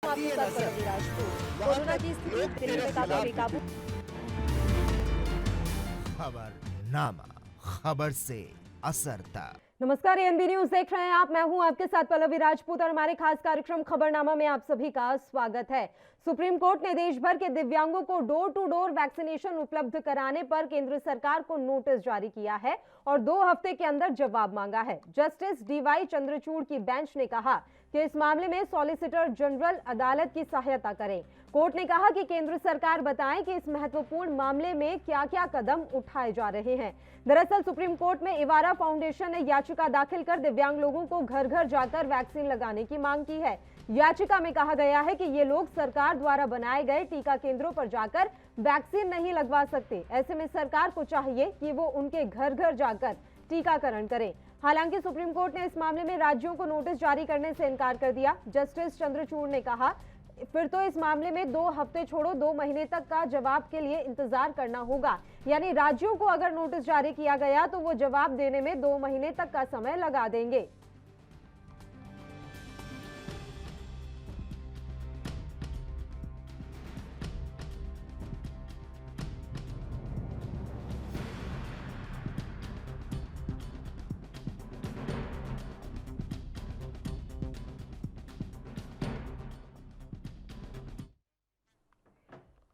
आपके साथ पल्लवी राजपूत। कोरोना की स्थिति दिल्ली में काफी बेकाबू। खबरनामा, खबर से असर तक। नमस्कार, एएनबी न्यूज देख रहे हैं आप। मैं हूं आपके साथ पल्लवी राजपूत और हमारे खास कार्यक्रम खबरनामा में आप सभी का स्वागत है। सुप्रीम कोर्ट ने देश भर के दिव्यांगों को डोर टू डोर वैक्सीनेशन उपलब्ध कराने पर केंद्र सरकार को नोटिस जारी किया है और 2 हफ्ते के अंदर जवाब मांगा है। जस्टिस डीवाई चंद्रचूड़ की बेंच ने कहा कि इस मामले में सॉलिसिटर जनरल अदालत की सहायता करें। कोर्ट ने कहा कि केंद्र सरकार बताएं कि इस महत्वपूर्ण मामले में क्या-क्या कदम उठाए जा रहे हैं। दरअसल सुप्रीम कोर्ट में इवारा फाउंडेशन ने याचिका दाखिल कर दिव्यांग लोगों को घर घर जाकर वैक्सीन लगाने की मांग की है। याचिका में कहा गया है कि ये लोग सरकार द्वारा बनाए गए टीका केंद्रों पर जाकर वैक्सीन नहीं लगवा सकते। ऐसे में सरकार को चाहिए कि वो उनके घर घर जाकर टीकाकरण करें। हालांकि सुप्रीम कोर्ट ने इस मामले में राज्यों को नोटिस जारी करने से इनकार कर दिया। जस्टिस चंद्रचूड़ ने कहा, फिर तो इस मामले में 2 हफ्ते छोड़ो 2 महीने तक का जवाब के लिए इंतजार करना होगा। यानी राज्यों को अगर नोटिस जारी किया गया तो वो जवाब देने में 2 महीने तक का समय लगा देंगे।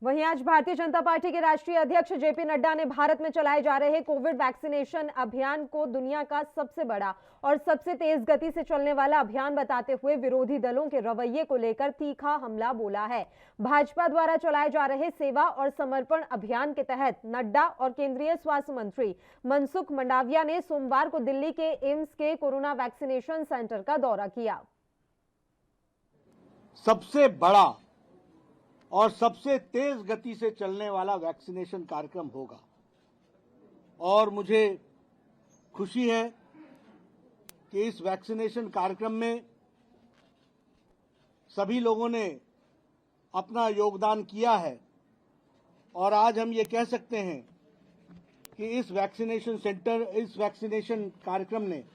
वहीं आज भारतीय जनता पार्टी के राष्ट्रीय अध्यक्ष जेपी नड्डा ने भारत में चलाए जा रहे कोविड वैक्सीनेशन अभियान को दुनिया का सबसे बड़ा और सबसे तेज गति से चलने वाला अभियान बताते हुए विरोधी दलों के रवैये को लेकर तीखा हमला बोला है। भाजपा द्वारा चलाए जा रहे सेवा और समर्पण अभियान के तहत नड्डा और केंद्रीय स्वास्थ्य मंत्री मनसुख मंडाविया ने सोमवार को दिल्ली के एम्स के कोरोना वैक्सीनेशन सेंटर का दौरा किया। सबसे बड़ा और सबसे तेज गति से चलने वाला वैक्सीनेशन कार्यक्रम होगा और मुझे खुशी है कि इस वैक्सीनेशन कार्यक्रम में सभी लोगों ने अपना योगदान किया है और आज हम ये कह सकते हैं कि इस वैक्सीनेशन कार्यक्रम ने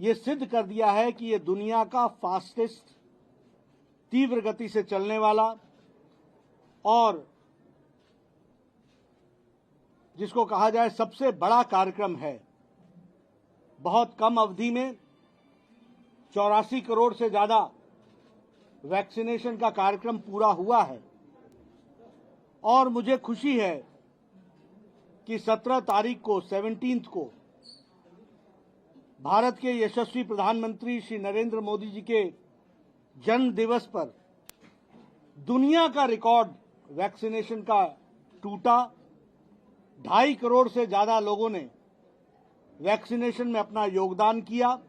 ये सिद्ध कर दिया है कि ये दुनिया का फास्टेस्ट, तीव्र गति से चलने वाला और जिसको कहा जाए सबसे बड़ा कार्यक्रम है। बहुत कम अवधि में 84 करोड़ से ज्यादा वैक्सीनेशन का कार्यक्रम पूरा हुआ है और मुझे खुशी है कि 17 तारीख को 17th को भारत के यशस्वी प्रधानमंत्री श्री नरेंद्र मोदी जी के जन्म दिवस पर दुनिया का रिकॉर्ड वैक्सीनेशन का टूटा। 2.5 करोड़ से ज्यादा लोगों ने वैक्सीनेशन में अपना योगदान किया।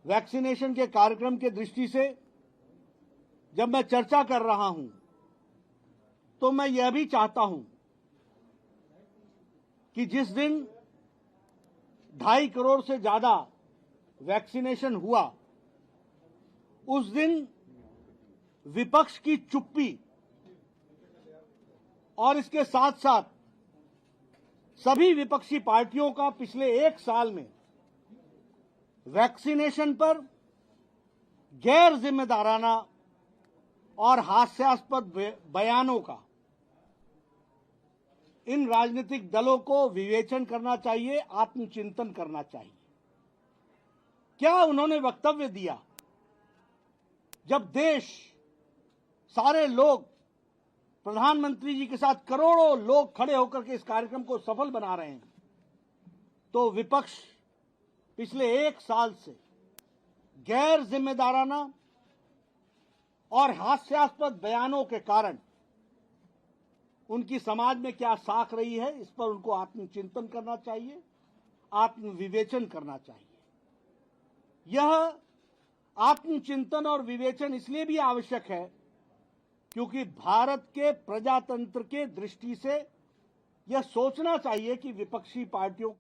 वैक्सीनेशन के कार्यक्रम के दृष्टि से जब मैं चर्चा कर रहा हूं तो मैं यह भी चाहता हूं कि जिस दिन 2.5 करोड़ से ज्यादा वैक्सीनेशन हुआ उस दिन विपक्ष की चुप्पी और इसके साथ साथ सभी विपक्षी पार्टियों का पिछले 1 साल में वैक्सीनेशन पर गैर जिम्मेदाराना और हास्यास्पद बयानों का इन राजनीतिक दलों को विवेचन करना चाहिए, आत्मचिंतन करना चाहिए। क्या उन्होंने वक्तव्य दिया जब देश सारे लोग प्रधानमंत्री जी के साथ करोड़ों लोग खड़े होकर के इस कार्यक्रम को सफल बना रहे हैं, तो विपक्ष पिछले 1 साल से गैर जिम्मेदाराना और हास्यास्पद बयानों के कारण उनकी समाज में क्या साख रही है, इस पर उनको आत्मचिंतन करना चाहिए, आत्मविवेचन करना चाहिए। यह आत्मचिंतन और विवेचन इसलिए भी आवश्यक है क्योंकि भारत के प्रजातंत्र के दृष्टि से यह सोचना चाहिए कि विपक्षी पार्टियों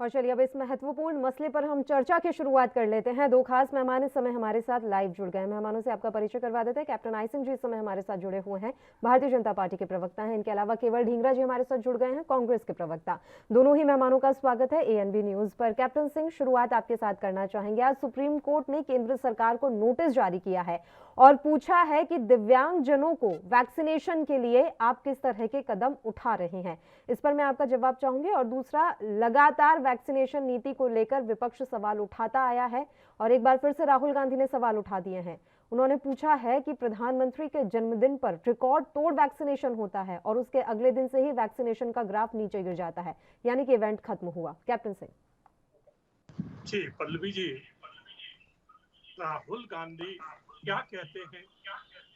और चलिए अब इस महत्वपूर्ण मसले पर हम चर्चा की शुरुआत कर लेते हैं। दो खास मेहमान इस समय हमारे साथ लाइव जुड़ गए। मेहमानों से आपका परिचय करवा देते हैं। कैप्टन आई सिंह जी इस समय हमारे साथ जुड़े हुए हैं, भारतीय जनता पार्टी के प्रवक्ता हैं। इनके अलावा केवल ढींगरा जी हमारे साथ जुड़ गए हैं, कांग्रेस के प्रवक्ता। दोनों ही मेहमानों का स्वागत है ANB न्यूज पर। कैप्टन सिंह, शुरुआत आपके साथ करना चाहेंगे। आज सुप्रीम कोर्ट ने केंद्र सरकार को नोटिस जारी किया है और पूछा है कि दिव्यांगजनों को वैक्सीनेशन के लिए आप किस तरह के कदम उठा रहे हैं। इस पर मैं आपका जवाब चाहूंगी। और दूसरा, लगातार वैक्सीनेशन नीति को लेकर विपक्ष सवाल उठाता आया है और एक बार फिर से राहुल गांधी ने सवाल उठा दिए हैं। उन्होंने पूछा है कि प्रधानमंत्री के जन्मदिन पर रिकॉर्ड तोड़ वैक्सीनेशन होता है और उसके अगले दिन से ही वैक्सीनेशन का ग्राफ नीचे गिर जाता है, यानी कि इवेंट खत्म हुआ। कैप्टन सिंह जी, पल्लवी जी, राहुल गांधी क्या कहते हैं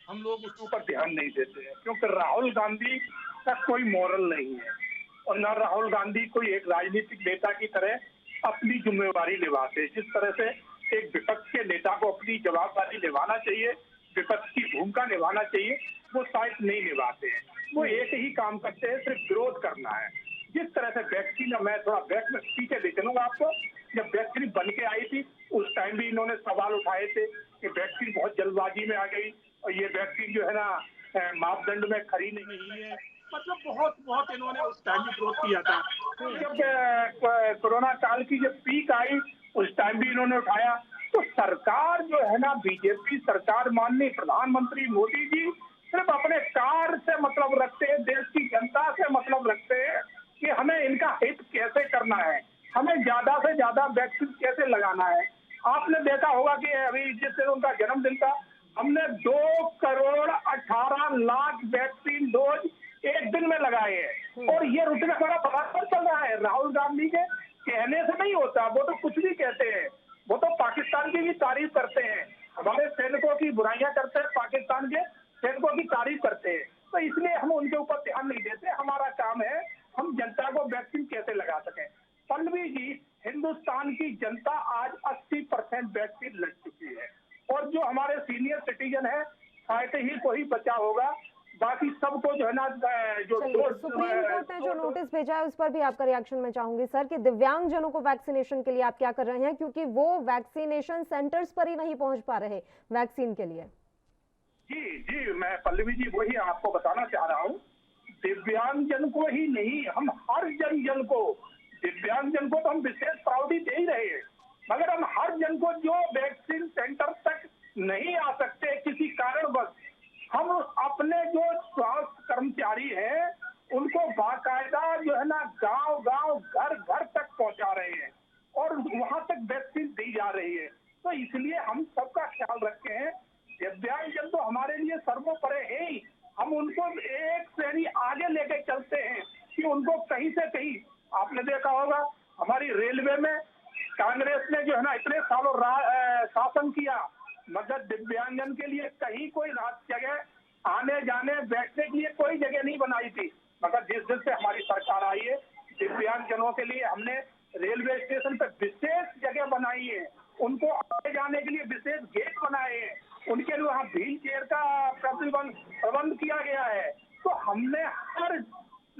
हम लोग उसके ऊपर ध्यान नहीं देते हैं, क्योंकि राहुल गांधी का कोई मॉरल नहीं है और न राहुल गांधी कोई एक राजनीतिक नेता की तरह अपनी जिम्मेवारी निभाते हैं। जिस तरह से एक विपक्ष के नेता को अपनी जवाबदारी निभाना चाहिए, विपक्ष की भूमिका निभाना चाहिए, वो शायद नहीं निभाते हैं। वो एक ही काम करते हैं, सिर्फ विरोध करना है। जिस तरह से वैक्सीन, मैं थोड़ा बैक में पीछे ले चलूंगा आपको, जब वैक्सीन बन के आई थी उस टाइम भी इन्होंने सवाल उठाए थे कि वैक्सीन बहुत जल्दबाजी में आ गई और ये वैक्सीन जो है ना मापदंड में खरी नहीं है। मतलब बहुत इन्होंने उस टाइम भी विरोध किया था। जब कोरोना काल की जब पीक आई उस टाइम भी इन्होंने उठाया। तो सरकार जो है ना, बीजेपी सरकार, माननीय प्रधानमंत्री मोदी जी सिर्फ अपने कार से मतलब रखते हैं, देश की जनता से मतलब रखते हैं कि हमें इनका हित कैसे करना है, हमें ज्यादा से ज्यादा वैक्सीन कैसे लगाना है। आपने देखा होगा कि अभी जिस दिन उनका जन्मदिन था, हमने 2,18,00,000 वैक्सीन डोज एक दिन में लगाए हैं और ये रुतबा हमारा बराबर चल रहा है। राहुल गांधी के कहने से नहीं होता, वो तो कुछ भी कहते हैं, वो तो पाकिस्तान की भी तारीफ करते हैं, हमारे सैनिकों की बुराइयां करते हैं, पाकिस्तान के सैनिकों की तारीफ करते हैं। तो इसलिए हम उनके ऊपर ध्यान नहीं देते। हमारा काम है हम जनता को वैक्सीन कैसे लगा सकें। पल्लवी जी, हिंदुस्तान की जनता आज 80% वैक्सीन लग चुकी है और जो हमारे सीनियर सिटीजन है शायद ही कोई बचा होगा, बाकी सबको जो है ना जो सुप्रीम कोर्ट ने जो नोटिस भेजा है उस पर भी आपका रिएक्शन मैं चाहूंगी सर, कि दिव्यांगजनों को वैक्सीनेशन के लिए आप क्या कर रहे हैं, क्योंकि वो वैक्सीनेशन सेंटर्स पर ही नहीं पहुंच पा रहे वैक्सीन के लिए। जी, मैं पल्लवी जी वही आपको बताना चाह रहा हूँ। दिव्यांगजन को ही नहीं, हम हर जन को, दिव्यांगजन को तो हम विशेष प्रायोरिटी दे ही रहे हैं, मगर हम हर जन को जो वैक्सीन सेंटर तक नहीं आ सकते किसी कारणवश, हम अपने जो स्वास्थ्य कर्मचारी हैं उनको बाकायदा जो है ना गांव घर तक पहुंचा रहे हैं और वहां तक वैक्सीन दी जा रही है। तो इसलिए हम सबका ख्याल रखते हैं। दिव्यांगजन तो हमारे लिए सर्वोपरि है ही, हम उनको एक श्रेणी आगे लेके चलते हैं कि उनको कहीं से कहीं, आपने देखा होगा हमारी रेलवे में कांग्रेस ने जो है ना इतने सालों शासन किया, मगर दिव्यांगजन के लिए कहीं कोई जगह आने जाने बैठने के लिए कोई जगह नहीं बनाई थी। मगर जिस दिन से हमारी सरकार आई है, दिव्यांगजनों के लिए हमने रेलवे स्टेशन पर विशेष जगह बनाई है, उनको आने जाने के लिए विशेष गेट बनाए हैं, उनके लिए वहाँ व्हील चेयर का प्रबंध किया गया है। तो हमने हर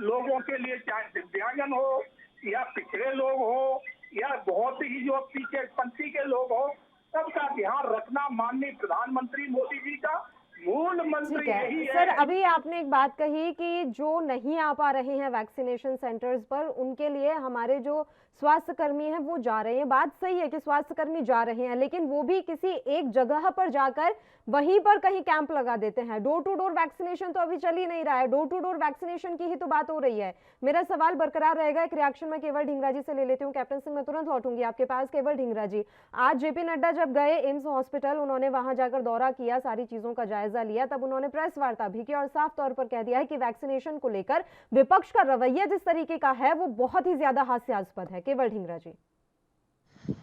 लोगों के लिए, चाहे दिव्यांगजन हो या पिछड़े लोग हो या बहुत ही जो पीछे पंथी के लोग हो, सबका ध्यान रखना माननीय प्रधानमंत्री मोदी जी का मूल मंत्र यही है। सर, अभी आपने एक बात कही कि जो नहीं आ पा रहे हैं वैक्सीनेशन सेंटर्स पर, उनके लिए हमारे जो स्वास्थ्य कर्मी हैं वो जा रहे हैं। बात सही है कि स्वास्थ्य कर्मी जा रहे हैं, लेकिन वो भी किसी एक जगह पर जाकर वहीं पर कहीं कैंप लगा देते हैं। डोर टू डोर वैक्सीनेशन तो अभी चल ही नहीं रहा है, डोर टू डोर वैक्सीनेशन की ही तो बात हो रही है। मेरा सवाल बरकरार रहेगा। एक रिएक्शन मैं केवल ढींगरा जी से ले लेती हूँ। कैप्टन सिंह, मैं तुरंत लौटूंगी आपके पास। केवल ढींगरा जी, आज जेपी नड्डा जब गए एम्स हॉस्पिटल, उन्होंने वहां जाकर दौरा किया, सारी चीजों का जायजा लिया, तब उन्होंने प्रेस वार्ता भी की और साफ तौर पर कह दिया है कि वैक्सीनेशन को लेकर विपक्ष का रवैया जिस तरीके का है वो बहुत ही ज्यादा हास्यास्पद है। केवल ढींगरा जी,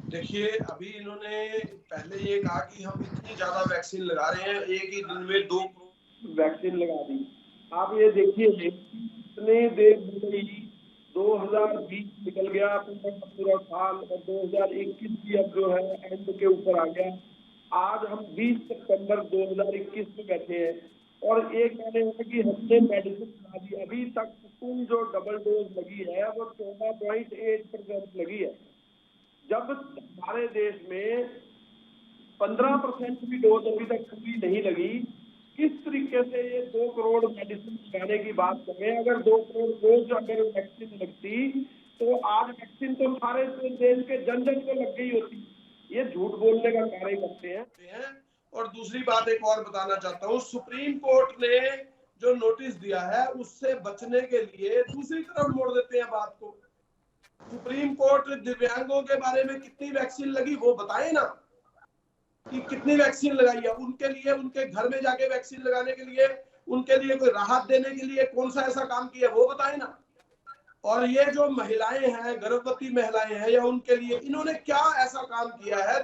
देखिए, अभी इन्होंने पहले ये कहा कि हम इतनी ज्यादा वैक्सीन लगा रहे हैं, एक ही दिन में 2 वैक्सीन लगा दी। आप ये देखिए इतने देर 2020 निकल गया पूरा साल और 2021 भी अब जो है एंड के ऊपर आ गया। आज हम 20 सितंबर 2021 में बैठे हैं और एक कहने हैं कि हमने मेडिसिन लगा दी। अभी तक कुल जो डबल डोज लगी है वो 14.8% लगी है, जब हमारे देश में 15% भी डोज अभी तक पूरी नहीं लगी। किस तरीके से ये 2 करोड़ मेडिसिन लगाने की बात कर रहे हैं? अगर 2 करोड़ रोज अगर वैक्सीन लगती तो आज वैक्सीन तो सारे देश के जन जन को लग गई होती। ये झूठ बोलने का कार्य करते हैं। और दूसरी बात एक और बताना चाहता हूँ, सुप्रीम कोर्ट ने जो नोटिस दिया है उससे बचने के लिए दूसरी तरफ मोड़ देते हैं बात को। सुप्रीम कोर्ट दिव्यांगों के बारे में कितनी वैक्सीन लगी वो बताए ना, कि कितनी वैक्सीन लगाई है उनके लिए, उनके घर में जाके वैक्सीन लगाने के लिए, उनके लिए कोई राहत देने के लिए कौन सा ऐसा काम किया वो बताए ना। और ये जो महिलाएं हैं, गर्भवती महिलाएं हैं, या उनके लिए इन्होंने क्या ऐसा काम किया है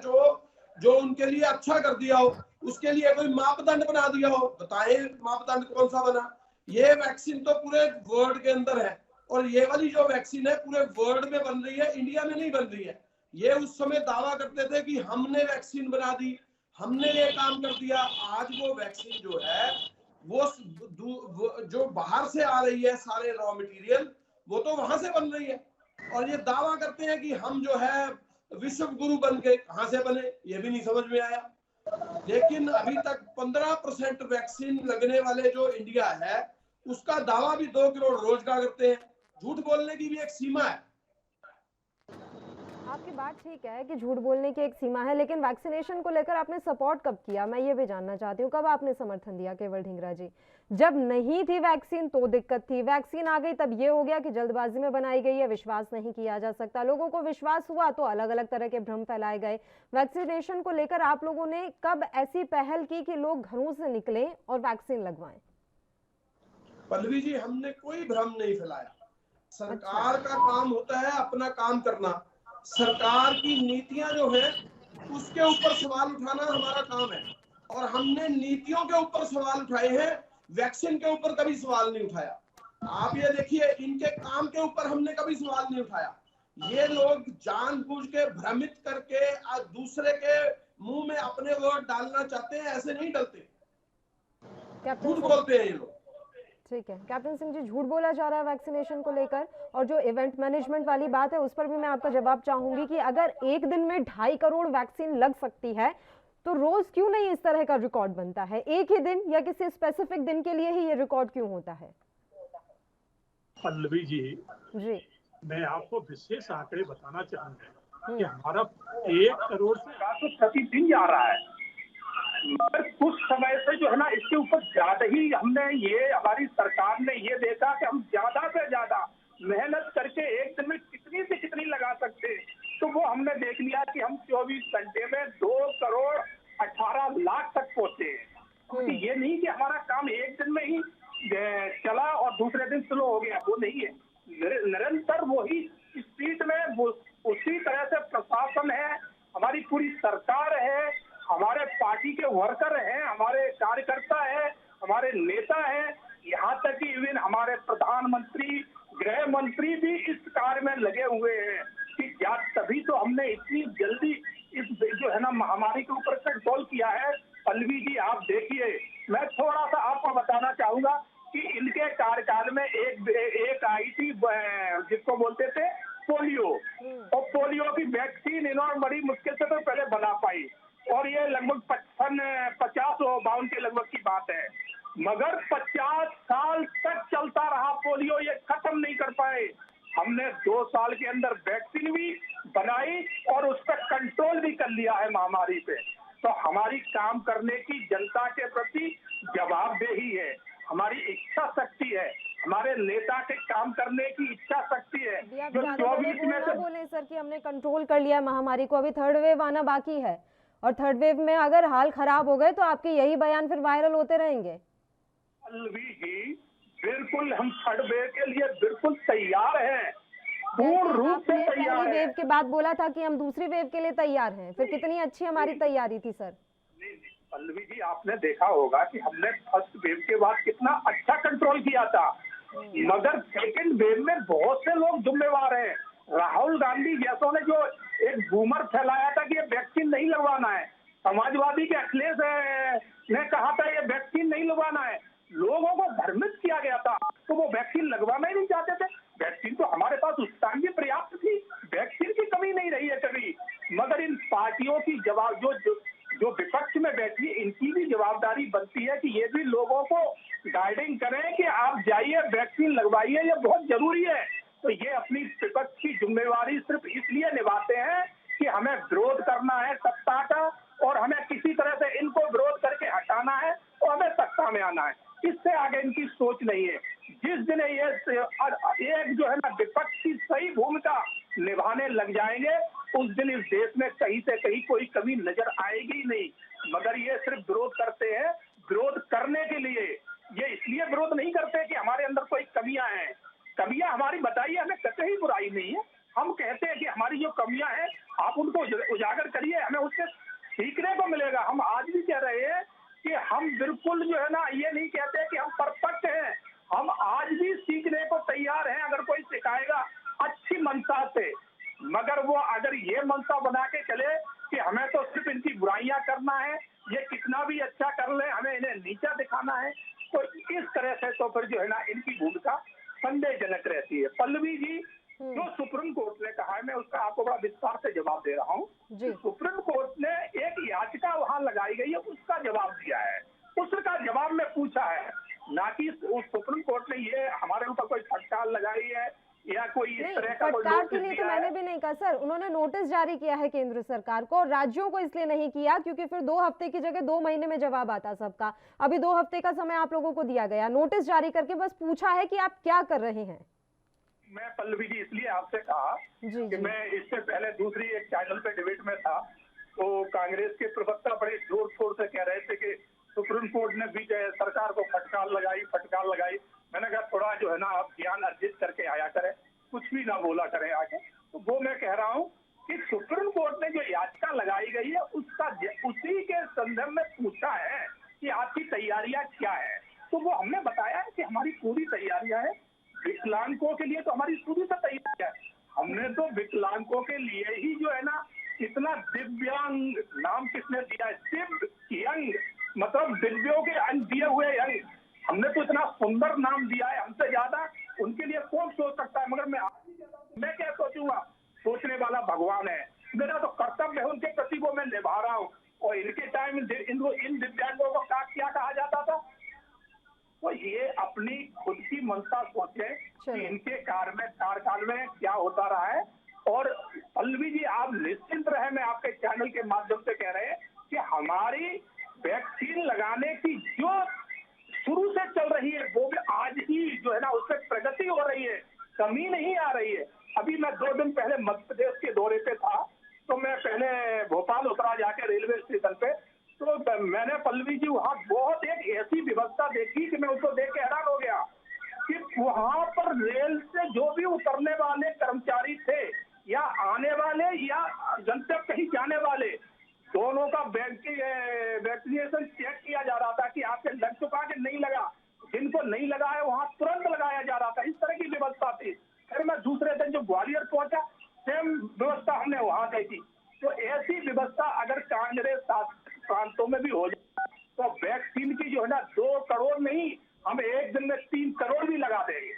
जो उनके लिए अच्छा कर दिया हो, उसके लिए कोई मापदंड बना दिया हो, बताए मापदंड कौन सा बना। ये वैक्सीन तो पूरे वर्ल्ड के अंदर है, और ये वाली जो वैक्सीन है पूरे वर्ल्ड में बन रही है, इंडिया में नहीं बन रही है। ये उस समय दावा करते थे कि हमने वैक्सीन बना दी, हमने ये काम कर दिया। आज वो वैक्सीन जो है वो जो बाहर से आ रही है, सारे रॉ मटेरियल वो तो वहां से बन रही है, और ये दावा करते हैं कि हम जो है विश्व गुरु बन गए। कहां से बने ये भी नहीं समझ में आया। लेकिन अभी तक 15% वैक्सीन लगने वाले जो इंडिया है उसका दावा भी 2 करोड़ रोज का करते हैं। झूठ बोलने की भी एक सीमा है। आपकी बात ठीक है कि झूठ बोलने की एक सीमा है, लेकिन वैक्सीनेशन को लेकर आपने सपोर्ट कब किया, मैं ये भी जानना चाहती हूँ। कब आपने समर्थन दिया केवल ढींगरा जी? जब नहीं थी वैक्सीन तो दिक्कत थी, वैक्सीन आ गई तब ये हो गया कि जल्दबाजी में बनाई गई है, विश्वास नहीं किया जा सकता। लोगों को विश्वास हुआ तो अलग अलग तरह के भ्रम फैलाए गए। वैक्सीनेशन को लेकर आप लोगों ने कब ऐसी पहल की कि लोग घरों से निकलें और वैक्सीन लगवाएं? पल्लवी जी, हमने कोई भ्रम नहीं फैलाया। सरकार का काम होता है अपना काम करना। सरकार की नीतियां जो है उसके ऊपर सवाल उठाना हमारा काम है, और हमने नीतियों के ऊपर सवाल उठाए हैं, वैक्सीन के ऊपर कभी सवाल नहीं उठाया। आप ये देखिए, इनके काम के ऊपर हमने कभी सवाल नहीं उठाया। ये लोग जानबूझ के भ्रमित करके दूसरे के मुंह में अपने वर्ड डालना चाहते हैं, ऐसे नहीं डलते, झूठ बोलते हैं ये लोग। ठीक है कैप्टन सिंह जी, झूठ बोला जा रहा है वैक्सीनेशन को लेकर, और जो इवेंट मैनेजमेंट वाली बात है उस पर भी मैं आपका जवाब चाहूंगी कि अगर एक दिन में 2.5 करोड़ वैक्सीन लग सकती है तो रोज क्यों नहीं इस तरह का रिकॉर्ड बनता है? एक ही दिन या किसी स्पेसिफिक दिन के लिए ही ये रिकॉर्ड क्यों होता है? पल्लवी जी, मैं आपको विशेष आंकड़े बताना चाहूंगा कि हमारा 1 करोड़ से प्रतिदिन जा रहा है, मगर कुछ समय से जो है ना इसके ऊपर ज्यादा ही हमने ये हमारी सरकार ने ये देखा कि हम ज्यादा से ज्यादा मेहनत करके एक दिन में कितनी से कितनी लगा सकते, तो वो हमने देख लिया कि हम 24 घंटे में 2 करोड़ 18 लाख तक पहुंचे हैं। क्योंकि ये नहीं कि हमारा काम एक दिन में ही चला और दूसरे दिन स्लो हो गया, वो नहीं है। निरंतर वही स्पीड में वो उसी तरह से प्रशासन है, हमारी पूरी सरकार है, हमारे पार्टी के वर्कर हैं, हमारे कार्यकर्ता है, हमारे नेता हैं, यहाँ तक कि इवन हमारे प्रधानमंत्री, गृह मंत्री भी इस कार्य में लगे हुए हैं कि क्या तभी तो हमने इतनी जल्दी इस जो है ना महामारी के ऊपर कंट्रोल किया है। पल्लवी जी आप देखिए, मैं थोड़ा सा आपको बताना चाहूंगा कि इनके कार्यकाल में एक आई थी जिसको बोलते थे पोलियो, और पोलियो की वैक्सीन इन्होंने बड़ी मुश्किल से तो पहले बना पाई, और ये लगभग 50-52 के लगभग की बात है, मगर 50 साल तक चलता रहा पोलियो, ये खत्म नहीं कर पाए। हमने 2 साल के अंदर वैक्सीन भी बनाई और उस पर कंट्रोल भी कर लिया है महामारी पे। तो हमारी काम करने की जनता के प्रति जवाबदेही है, हमारी इच्छा शक्ति है, हमारे नेता के काम करने की इच्छा शक्ति है। जो 24 में से बोले सर कि हमने कंट्रोल कर लिया महामारी को, अभी थर्ड वेव आना बाकी है, और थर्ड वेव में अगर हाल खराब हो गए तो आपके यही बयान फिर वायरल होते रहेंगे। पल्लवी जी बिल्कुल हम थर्ड वेव के लिए बिल्कुल तैयार हैं, पूर्ण रूप से तैयार हैं। पहली वेव के बाद बोला था कि हम दूसरी वेव के लिए तैयार हैं, फिर कितनी अच्छी हमारी तैयारी थी सर। नहीं पल्लवी जी, आपने देखा होगा कि हमने फर्स्ट वेव के बाद कितना अच्छा कंट्रोल किया था, मगर सेकंड वेव में बहुत से लोग जिम्मेवार हैं। राहुल गांधी जैसों ने जो एक बूमर फैलाया था कि ये वैक्सीन नहीं लगवाना है, समाजवादी के अखिलेश ने कहा था ये वैक्सीन नहीं लगवाना है, इनकी भी जवाबदारी बनती है कि ये भी लोगों को गाइडिंग करें कि आप जाइए वैक्सीन लगवाइए, ये बहुत जरूरी है। तो ये अपनी विपक्ष की जिम्मेवारी सिर्फ इसलिए निभाते हैं कि हमें विरोध करना है सत्ता का, और हमें किसी तरह से इनको विरोध करके हटाना है और हमें सत्ता में आना है। इससे आगे इनकी सोच नहीं है। जिस दिन ये एक जो है ना विपक्ष की सही भूमिका निभाने लग जाएंगे, उस दिन इस देश में कहीं से कहीं कोई कमी नजर आएगी नहीं। मगर ये सिर्फ विरोध करते हैं विरोध करने के लिए। ये इसलिए विरोध नहीं करते कि हमारे अंदर कोई कमियां हैं। कमियां हमारी बताइए, हमें कतई ही बुराई नहीं है। हम कहते हैं कि हमारी जो कमियां हैं आप उनको उजागर करिए, हमें उससे सीखने को मिलेगा। हम आज भी कह रहे हैं कि हम बिल्कुल जो है ना ये नहीं कहते कि हम परफेक्ट हैं, हम आज भी सीखने को तैयार हैं अगर कोई सिखाएगा अच्छी मनसा से। मगर वो अगर ये मनसा बना के चले कि हमें तो सिर्फ इनकी बुराइयां करना है, ये कितना भी अच्छा कर ले हमें इन्हें नीचा दिखाना है, तो इस तरह से तो फिर जो है ना इनकी भूमिका संदेहजनक रहती है। पल्लवी जी, जो सुप्रीम कोर्ट ने कहा है, मैं उसका आपको बड़ा विस्तार से जवाब दे रहा हूँ। सुप्रीम कोर्ट ने एक याचिका वहां लगाई गई है, उसका जवाब दिया है। उसका जवाब में पूछा है, ना कि सुप्रीम कोर्ट ने ये हमारे ऊपर कोई फटकार लगाई है या कोई इस तरह का फटकार के लिए तो मैंने भी नहीं कहा सर। उन्होंने नोटिस जारी किया है केंद्र सरकार को, और राज्यों को इसलिए नहीं किया क्योंकि फिर 2 हफ्ते की जगह 2 महीने में जवाब आता सबका। अभी 2 हफ्ते का समय आप लोगों को दिया गया, नोटिस जारी करके बस पूछा है कि आप क्या कर रहे हैं। मैं पल्लवी जी इसलिए आपसे कहा कि मैं इससे पहले दूसरी एक चैनल पे डिबेट में था, तो कांग्रेस के प्रवक्ता बड़े जोर शोर से कह रहे थे कि सुप्रीम कोर्ट ने भी सरकार को फटकार लगाई। मैंने कहा थोड़ा जो है ना आप ज्ञान अर्जित करके आया करें, कुछ भी ना बोला करें आके। तो वो मैं कह रहा हूँ कि सुप्रीम कोर्ट ने जो याचिका लगाई गई है उसका उसी के संदर्भ में पूछा है कि आपकी तैयारियां क्या है। तो वो हमने बताया है कि हमारी पूरी तैयारियां है। विकलांगों के लिए तो हमारी शुरू से तैयारी है। हमने तो विकलांगों के लिए ही जो है ना इतना दिव्यांग नाम किसने दिया है, दिव्यांग मतलब दिव्यों के अंग दिए हुए अंग, हमने तो इतना सुंदर नाम दिया है। हमसे ज्यादा उनके लिए कौन सोच सकता है। मगर मैं क्या सोचूंगा, सोचने वाला भगवान है। मेरा तो कर्तव्य है उनके प्रति, वो मैं निभा रहा हूँ। और इनके टाइम इन दिव्यांगों को क्या कहा जाता था, तो ये अपनी खुद की मनसा सोचे कि इनके कार्यकाल में क्या होता रहा है। और पल्लवी जी आप निश्चिंत रहे, मैं आपके चैनल के माध्यम से कह रहे हैं कि हमारी वैक्सीन लगाने की जो शुरू से चल रही है वो भी आज ही जो है ना उससे प्रगति हो रही है, कमी नहीं आ रही है। अभी मैं 2 दिन पहले मध्य प्रदेश के दौरे पे था, तो मैं पहले भोपाल उतरा जाके रेलवे स्टेशन पे, तो मैंने पल्लवी जी वहाँ बहुत एक ऐसी व्यवस्था देखी कि मैं उसको देख के हैरान हो गया कि वहाँ पर रेल से जो भी उतरने वाले कर्मचारी थे या आने वाले या गंतव्य कहीं जाने वाले, दोनों का वैक्सीनेशन चेक किया जा रहा था कि आपके लग चुका कि नहीं लगा। जिनको नहीं लगा है वहाँ तुरंत लगाया जा रहा था। इस तरह की व्यवस्था थी। फिर मैं दूसरे दिन जो ग्वालियर पहुंचा, सेम व्यवस्था हमने वहाँ देखी। तो ऐसी व्यवस्था अगर कांग्रेस प्रांतों में भी हो जाए तो वैक्सीन की जो है ना 2 करोड़ नहीं, हम एक दिन में 3 करोड़ भी लगा देंगे।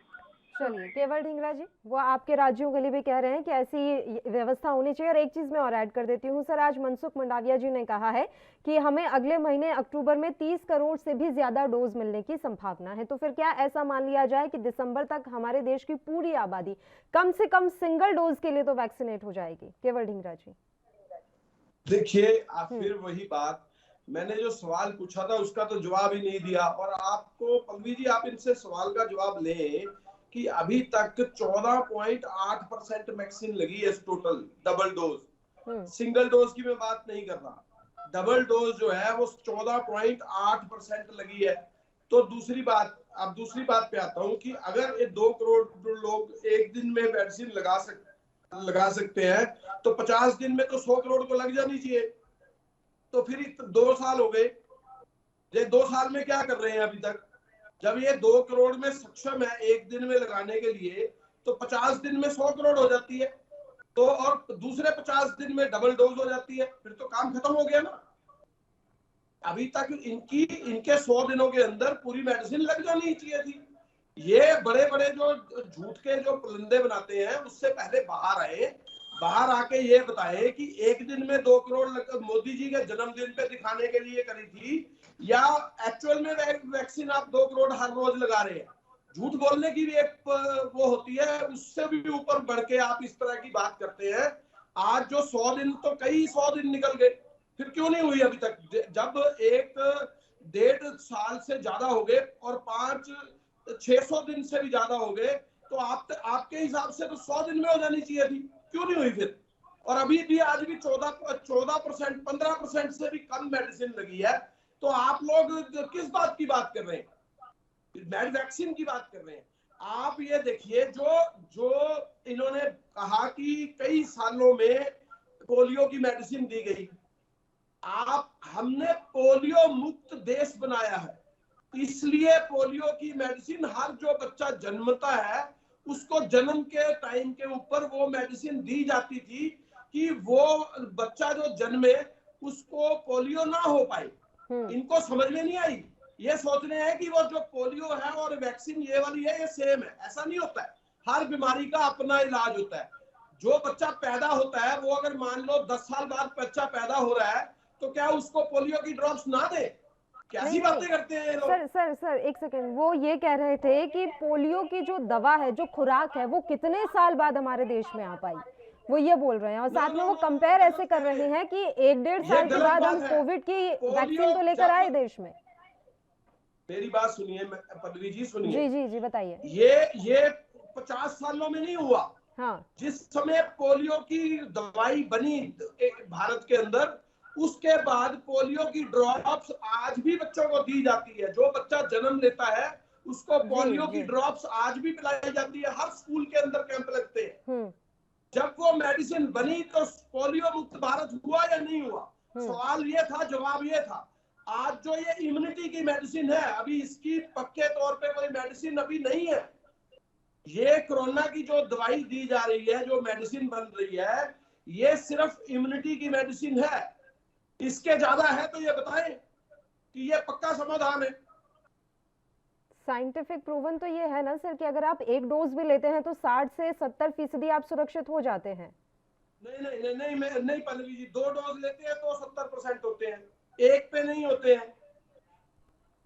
चलिए केवल ढींगरा जी, वो आपके राज्यों के लिए भी कह रहे हैं कि ऐसी व्यवस्था होनी चाहिए। और एक चीज मैं और ऐड कर देती हूँ सर, आज मनसुख मंडाविया जी ने कहा है कि हमें अगले महीने अक्टूबर में 30 करोड़ से भी ज्यादा डोज मिलने की संभावना है। तो फिर क्या ऐसा मान लिया जाए कि दिसंबर तक हमारे देश की पूरी आबादी कम से कम सिंगल डोज के लिए तो वैक्सीनेट हो जाएगी? केवल ढींगरा जी देखिए, आप फिर वही बात, मैंने जो सवाल पूछा था उसका तो जवाब ही नहीं दिया। और आपको पल्लवी जी, आप इनसे सवाल का जवाब लें कि अभी तक 14.8% वैक्सीन लगी है total double dose. Single dose की मैं बात नहीं कर रहा, डबल डोज जो है वो 14.8% लगी है। तो दूसरी बात पे आता हूँ कि अगर ये 2 करोड़ लोग एक दिन में वैक्सीन लगा सकते हैं तो 50 दिन में तो 100 करोड़ को लग जानी चाहिए। तो फिर 2 साल हो गए, ये 2 साल में क्या कर रहे हैं अभी तक? जब ये 2 करोड़ में सक्षम है एक दिन में लगाने के लिए, तो 50 दिन में 100 करोड़ हो जाती है, तो और दूसरे 50 दिन में डबल डोज हो जाती है, फिर तो काम खत्म हो गया ना। अभी तक इनके 100 दिनों के अंदर पूरी मेडिसिन लग जानी चाहिए थी। ये बड़े बड़े जो झूठ के जो पुलंदे बनाते हैं उससे पहले बाहर आए, बाहर आके ये बताए कि एक दिन में 2 करोड़ मोदी जी के जन्मदिन पे दिखाने के लिए करी थी, या एक्चुअल में वैक्सीन आप 2 करोड़ हर रोज लगा रहे हैं। झूठ बोलने की भी एक वो होती है, उससे भी ऊपर बढ़ के आप इस तरह की बात करते हैं। आज जो 100 दिन, तो कई 100 दिन निकल गए, फिर क्यों नहीं हुई अभी तक? जब 1.5 साल से ज्यादा हो गए और 500-600 दिन से भी ज्यादा हो गए, तो आपके हिसाब से तो 100 दिन में हो जानी चाहिए थी, क्यों नहीं हुई फिर? और अभी भी आज भी 14%, 15% से भी कम मेडिसिन लगी है। तो आप लोग किस बात की बात कर रहे हैं? वैक्सीन की बात कर रहे हैं। आप ये देखिए, जो इन्होंने कहा कि कई सालों में पोलियो की मेडिसिन दी गई, हमने पोलियो मुक्त देश बनाया है, इसलिए पोलियो की मेडिसिन हर जो बच्चा जन्मता है उसको जन्म के टाइम के ऊपर वो मेडिसिन दी जाती थी कि वो बच्चा जो जन्मे उसको पोलियो ना हो पाए। इनको समझ में नहीं आई, ये सोच रहे हैं कि वो जो पोलियो है और वैक्सीन ये वाली है ये सेम है। ऐसा नहीं होता है, हर बीमारी का अपना इलाज होता है। जो बच्चा पैदा होता है वो अगर मान लो 10 साल बाद बच्चा पैदा हो रहा है, तो क्या उसको पोलियो की ड्रॉप्स ना दे? कैसी बातें करते हैं लोग? सर एक सेकंड, वो ये कह रहे थे कि पोलियो की जो दवा है, जो खुराक है, वो कितने साल बाद हमारे देश में आ पाई, वो ये बोल रहे हैं। और साथ में वो कंपेयर ऐसे कर रहे हैं कि 1-1.5 साल के बाद हम कोविड की वैक्सीन तो लेकर आए देश में। मेरी बात सुनिए पल्लवी जी, सुनिए। जी बताइए। ये 50 सालों में नहीं हुआ। हाँ, जिस समय पोलियो की दवाई बनी भारत के अंदर, उसके बाद पोलियो की ड्रॉप्स आज भी बच्चों को दी जाती है। जो बच्चा जन्म लेता है उसको पोलियो की ड्रॉप्स आज भी पिलाई जाती है। हर स्कूल के अंदर कैंप लगते हैं। जब वो मेडिसिन बनी तो पोलियो मुक्त भारत हुआ या नहीं हुआ? सवाल ये था, जवाब ये था। आज जो ये इम्यूनिटी की मेडिसिन है, अभी इसकी पक्के तौर पे कोई मेडिसिन अभी नहीं है। ये कोरोना की जो दवाई दी जा रही है, जो मेडिसिन बन रही है, ये सिर्फ इम्यूनिटी की मेडिसिन है। इसके ज्यादा है तो ये बताएं कि ये पक्का समाधान है। साइंटिफिक प्रूवन तो ये है ना सर कि अगर आप एक डोज भी लेते हैं तो 60 से 70% आप सुरक्षित हो जाते हैं। नहीं पल्लवी जी, 2 डोज लेते हैं तो 70% होते हैं, एक पे नहीं होते हैं।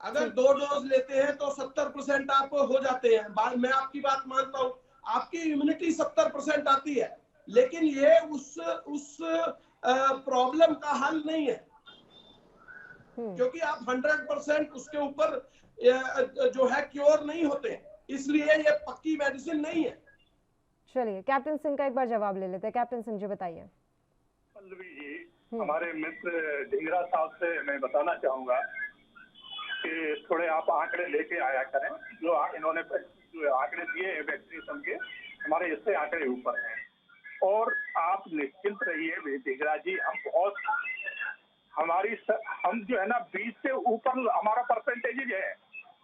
अगर 2 डोज लेते हैं तो 70% आप हो जाते हैं। मैं आपकी बात मानता हूँ, आपकी इम्यूनिटी 70% आती है, लेकिन ये उस प्रॉब्लम का हल नहीं है, क्योंकि आप 100% उसके ऊपर जो है क्योर नहीं होते, इसलिए ये पक्की मेडिसिन नहीं है। चलिए कैप्टन सिंह का एक बार जवाब ले लेते हैं। कैप्टन सिंह जी बताइए। पल्लवी जी, हमारे मित्र ढींगरा साहब से मैं बताना चाहूंगा कि थोड़े आप आंकड़े लेके आया करें। जो इन्होंने जो आंकड़े दिए वैक्सीनेशन के, हमारे इससे आंकड़े ऊपर हैं। और आप निश्चिंत रहिए ढींगरा जी, हम जो है ना 20 से ऊपर हमारा परसेंटेज है।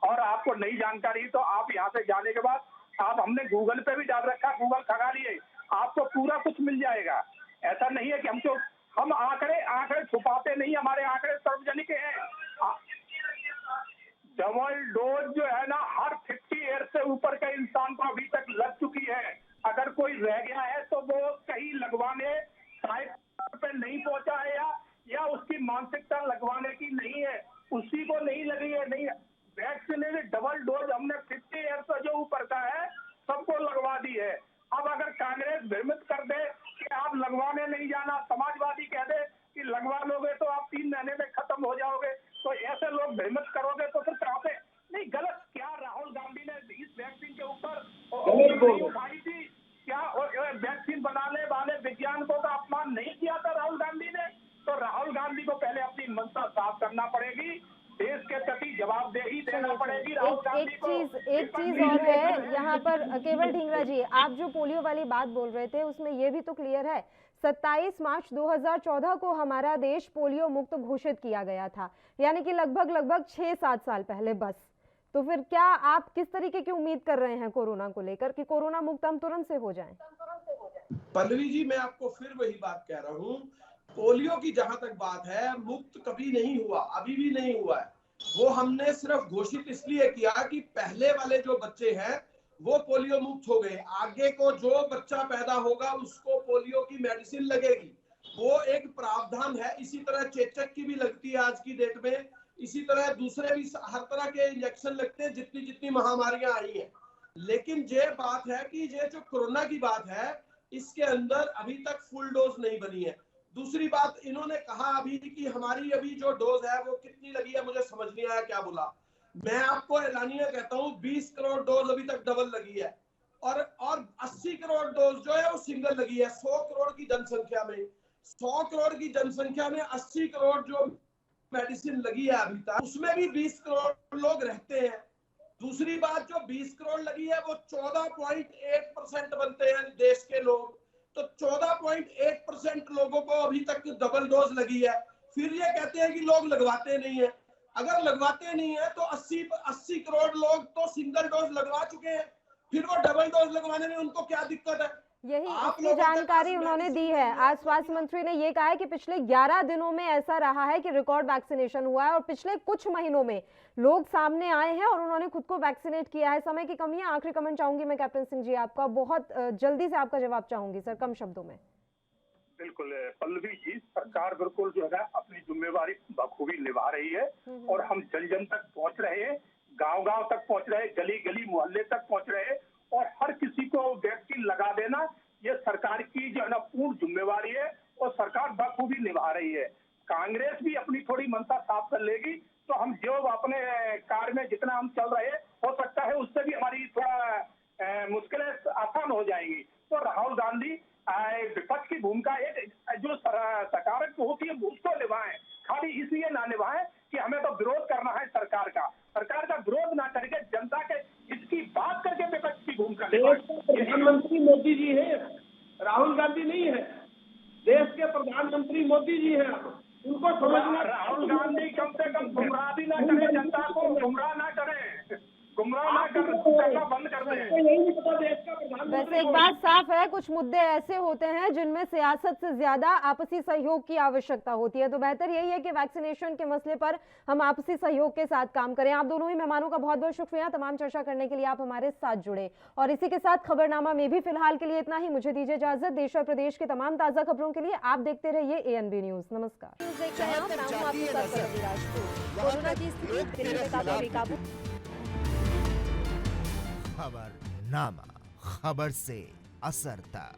और आपको नई जानकारी तो आप यहाँ से जाने के बाद हमने गूगल पे भी डाल रखा, गूगल खगा लिए, आपको पूरा कुछ मिल जाएगा। ऐसा नहीं है कि हम आंकड़े छुपाते नहीं, हमारे आंकड़े सार्वजनिक हैं। डबल डोज जो है ना हर 50 ईयर से ऊपर के इंसान को अभी तक लग चुकी है। अगर कोई रह गया है तो वो कहीं लगवाने शायद पे नहीं पहुंचा है, या उसकी मानसिकता लगवाने की नहीं है, उसी को नहीं लगी है। नहीं, वैक्सीनेटेड डबल डोज हमने 50 ईयर से जो ऊपर का है सबको लगवा दी है। अब अगर कांग्रेस भ्रमित कर दे कि आप लगवाने नहीं जाना, समाजवादी कह दे कि लगवा लोगे तो आप 3 महीने में खत्म हो जाओगे, तो ऐसे लोग भ्रमित करोगे तो फिर कहाँ पे नहीं गलत? क्या राहुल गांधी ने इस वैक्सीन के ऊपर उठाई थी क्या? और वैक्सीन बनाने वाले वैज्ञानिकों का अपमान नहीं किया था राहुल गांधी ने? तो राहुल गांधी को पहले अपनी मंशा साफ करना पड़ेगी, देश के प्रति जवाबदेही देना पड़ेगी राहुल गांधी को। एक चीज और है यहाँ पर केवल ढींगरा जी, आप जो पोलियो वाली बात बोल रहे थे उसमें ये भी तो क्लियर है, 27 मार्च 2014 को हमारा देश पोलियो मुक्त घोषित किया गया था, यानी कि लगभग 6-7 साल पहले बस। तो फिर क्या आप किस तरीके की उम्मीद कर रहे हैं कोरोना को लेकर कि कोरोना मुक्त हम तुरंत से हो जाएं? पल्लवी जी, मैं आपको फिर वही बात कह रहा हूँ, पोलियो की जहां तक बात है, मुक्त कभी नहीं हुआ, अभी भी नहीं हुआ है। वो हमने सिर्फ घोषित इसलिए किया कि पहले वाले जो बच्चे हैं वो पोलियो मुक्त हो गए। आगे को जो बच्चा पैदा होगा उसको पोलियो की मेडिसिन लगेगी, वो एक प्रावधान है। इसी तरह चेचक की भी लगती है आज की डेट में, इसी तरह दूसरे भी हर तरह के इंजेक्शन लगते हैं जितनी जितनी महामारियां आई हैं। लेकिन ये बात है कि ये जो कोरोना की बात है इसके अंदर अभी तक फुल डोज नहीं बनी है। दूसरी बात इन्होंने कहा अभी कि हमारी अभी जो डोज है वो कितनी लगी है, मुझे समझ नहीं आया क्या बोला। मैं आपको एलानिया कहता हूँ 20 करोड़ डोज अभी तक डबल लगी है और 80 करोड़ डोज जो है वो सिंगल लगी है। 100 करोड़ की जनसंख्या में 100 करोड़ की जनसंख्या में 80 करोड़ जो मेडिसिन लगी है अभी तक, उसमें भी 20 करोड़ लोग रहते हैं। दूसरी बात जो 20 करोड़ लगी है वो 14.8% बनते हैं देश के लोग, तो 14.8% लोगों को अभी तक डबल डोज लगी है। फिर ये कहते हैं कि लोग लगवाते नहीं है। अगर लगवाते नहीं है तो 80 करोड़ लोग तो सिंगल डोज लगवा चुके हैं, फिर वो डबल डोज लगवाने में उनको क्या दिक्कत है? यही इसकी जानकारी उन्होंने दी है। आज स्वास्थ्य मंत्री ने ये कहा है कि पिछले 11 दिनों में ऐसा रहा है कि रिकॉर्ड वैक्सीनेशन हुआ है और पिछले कुछ महीनों में लोग सामने आए हैं और उन्होंने खुद को वैक्सीनेट किया है। समय की कमी है, आखिरी कमेंट चाहूंगी मैं कैप्टन सिंह जी आपका, बहुत जल्दी से आपका जवाब चाहूंगी सर, कम शब्दों में। बिल्कुल पल्लवी जी, सरकार बिल्कुल जो है अपनी जिम्मेवारी बखूबी निभा रही है और हम जन जन तक पहुंच रहे हैं, गांव गांव तक पहुंच रहे हैं, गली गली मोहल्ले तक पहुंच रहे हैं और हर किसी को वैक्सीन लगा देना ये सरकार की जो है ना पूर्ण जिम्मेवारी है और सरकार बखूबी निभा रही है। कांग्रेस भी अपनी थोड़ी मंशा साफ कर लेगी तो हम जो अपने कार्य में जितना हम चल रहे हैं हो सकता है उससे भी हमारी थोड़ा मुश्किलें आसान हो जाएंगी। तो राहुल गांधी विपक्ष की भूमिका एक जो सकारात्मक होती है उसको निभाएं, खाली इसलिए ना निभाएं कि हमें तो विरोध करना है सरकार का विरोध ना करके जनता के इसकी बात करके विपक्ष की भूमिका प्रधानमंत्री मोदी जी है, राहुल गांधी नहीं है। देश के प्रधानमंत्री मोदी जी हैं, उनको समझना। राहुल गांधी कम से कम गुमराह भी ना करें, जनता को गुमराह ना करें, गुमराह ना करना बंद कर दें। वैसे एक बात साफ है, कुछ मुद्दे ऐसे होते हैं जिनमें सियासत से ज्यादा आपसी सहयोग की आवश्यकता होती है, तो बेहतर यही है कि वैक्सीनेशन के मसले पर हम आपसी सहयोग के साथ काम करें। आप दोनों ही मेहमानों का बहुत बहुत शुक्रिया तमाम चर्चा करने के लिए, आप हमारे साथ जुड़े। और इसी के साथ खबरनामा में भी फिलहाल के लिए इतना ही। मुझे दीजिए इजाजत। देश और प्रदेश के तमाम ताजा खबरों के लिए आप देखते रहिए ANB न्यूज। नमस्कार। खबरनामा, खबर से असर तक।